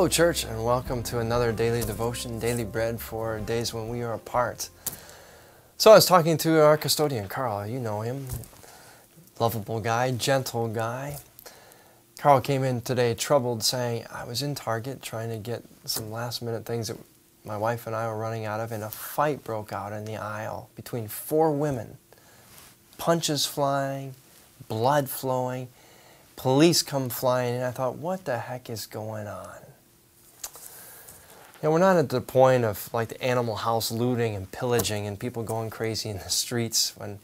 Hello, church, and welcome to another daily devotion, daily bread for days when we are apart. So I was talking to our custodian, Carl. You know him. Lovable guy, gentle guy. Carl came in today troubled, saying, I was in Target trying to get some last-minute things that my wife and I were running out of, and a fight broke out in the aisle between 4 women. Punches flying, blood flowing, police come flying in. I thought, what the heck is going on? You know, we're not at the point of like the Animal House looting and pillaging and people going crazy in the streets when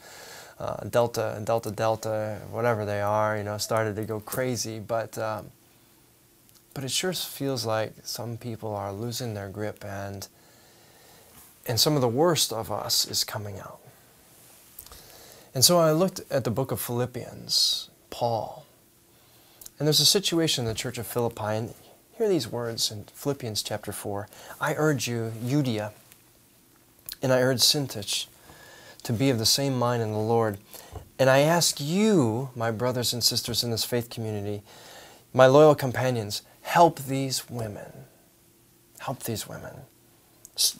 Delta, whatever they are, you know, started to go crazy. But it sure feels like some people are losing their grip, and some of the worst of us is coming out. And so I looked at the book of Philippians, Paul, and there's a situation in the church of Philippi, and hear these words in Philippians chapter 4. I urge you, Euodia, and I urge Syntyche, to be of the same mind in the Lord. And I ask you, my brothers and sisters in this faith community, my loyal companions, help these women. Help these women.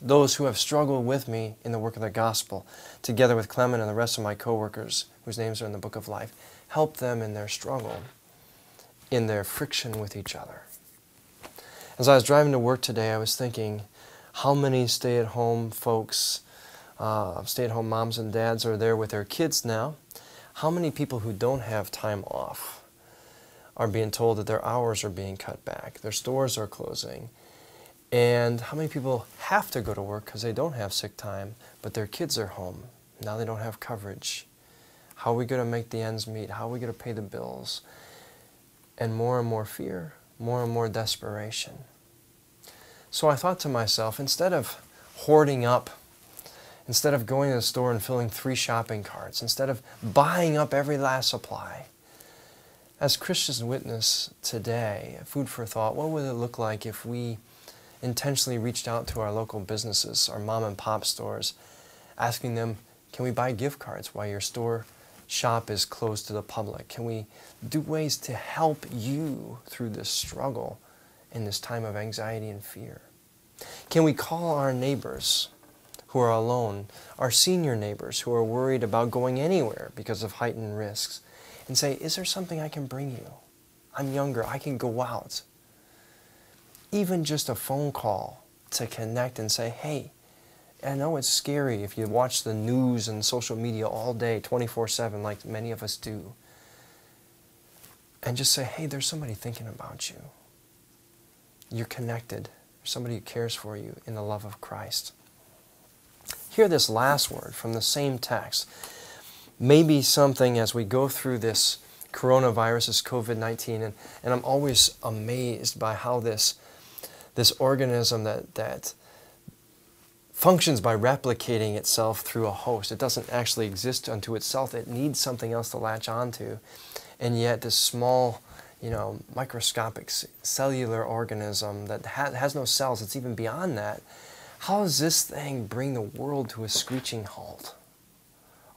Those who have struggled with me in the work of the gospel, together with Clement and the rest of my co-workers, whose names are in the book of life. Help them in their struggle, in their friction with each other. As I was driving to work today, I was thinking how many stay-at-home folks, stay-at-home moms and dads are there with their kids now. How many people who don't have time off are being told that their hours are being cut back, their stores are closing, and how many people have to go to work because they don't have sick time, but their kids are home. Now they don't have coverage. How are we going to make the ends meet? How are we going to pay the bills? And more fear, more and more desperation. So I thought to myself, instead of hoarding up, instead of going to the store and filling 3 shopping carts, instead of buying up every last supply, as Christians witness today, food for thought, what would it look like if we intentionally reached out to our local businesses, our mom and pop stores, asking them, can we buy gift cards while your store shop is closed to the public? Can we do ways to help you through this struggle in this time of anxiety and fear? Can we call our neighbors who are alone, our senior neighbors who are worried about going anywhere because of heightened risks, and say, is there something I can bring you? I'm younger, I can go out. Even just a phone call to connect and say, hey, I know it's scary if you watch the news and social media all day, 24/7, like many of us do. And just say, hey, there's somebody thinking about you. You're connected. There's somebody who cares for you in the love of Christ. Hear this last word from the same text. Maybe something as we go through this coronavirus, this COVID-19, and I'm always amazed by how this organism that functions by replicating itself through a host. It doesn't actually exist unto itself. It needs something else to latch onto. And yet this small, microscopic cellular organism that has no cells, it's even beyond that. How does this thing bring the world to a screeching halt?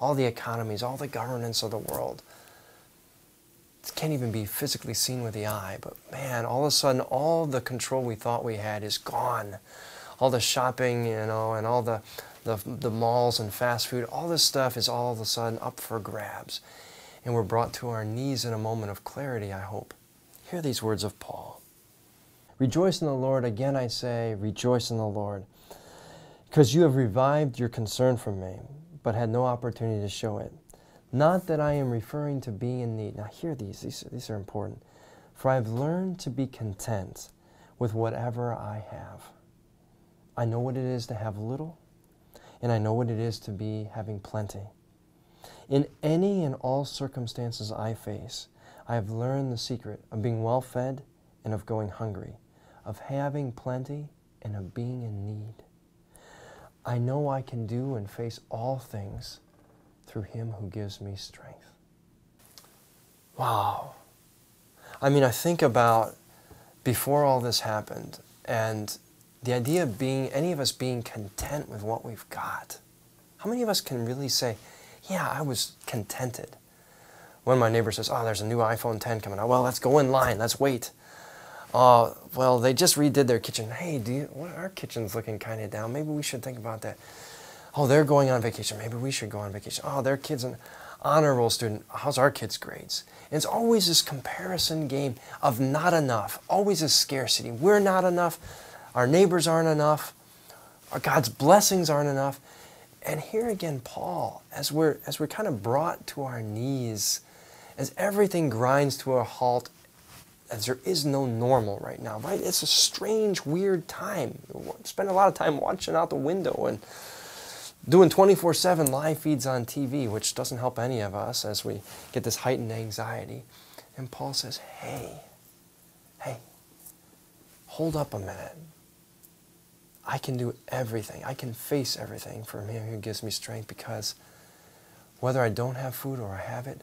All the economies, all the governance of the world. It can't even be physically seen with the eye, but man, all of a sudden, all the control we thought we had is gone. All the shopping, and all the malls and fast food, all this stuff is all of a sudden up for grabs. And we're brought to our knees in a moment of clarity, I hope. Hear these words of Paul. Rejoice in the Lord. Again I say, rejoice in the Lord. Because you have revived your concern for me, but had no opportunity to show it. Not that I am referring to being in need. Now hear these are important. For I have learned to be content with whatever I have. I know what it is to have little, and I know what it is to be having plenty. In any and all circumstances I face, I have learned the secret of being well fed and of going hungry, of having plenty and of being in need. I know I can do and face all things through Him who gives me strength. Wow. I mean, I think about before all this happened, and the idea of any of us being content with what we've got. How many of us can really say, yeah, I was contented? When my neighbor says, oh, there's a new iPhone 10 coming out. Well, let's go in line. Let's wait. Oh, well, they just redid their kitchen. Hey, our kitchen's looking kind of down. Maybe we should think about that. Oh, they're going on vacation. Maybe we should go on vacation. Oh, their kid's an honor roll student. How's our kid's grades? And it's always this comparison game of not enough. Always a scarcity. We're not enough. Our neighbors aren't enough. Our God's blessings aren't enough. And here again, Paul, as we're kind of brought to our knees, as everything grinds to a halt, as there is no normal right now, right? It's a strange, weird time. Spend a lot of time watching out the window and doing 24/7 live feeds on TV, which doesn't help any of us as we get this heightened anxiety. And Paul says, hey, hold up a minute. I can do everything. I can face everything from Him who gives me strength, because whether I don't have food or I have it,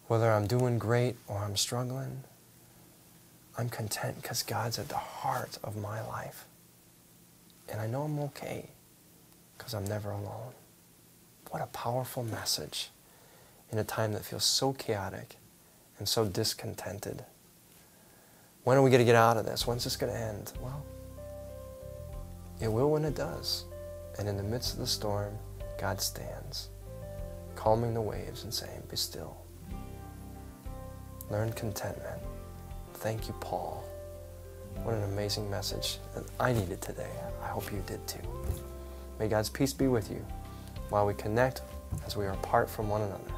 whether I'm doing great or I'm struggling, I'm content because God's at the heart of my life. And I know I'm okay because I'm never alone. What a powerful message in a time that feels so chaotic and so discontented. When are we going to get out of this? When's this going to end? Well, it will when it does. And in the midst of the storm, God stands, calming the waves and saying, be still. Learn contentment. Thank you, Paul. What an amazing message that I needed today. I hope you did too. May God's peace be with you while we connect as we are apart from one another.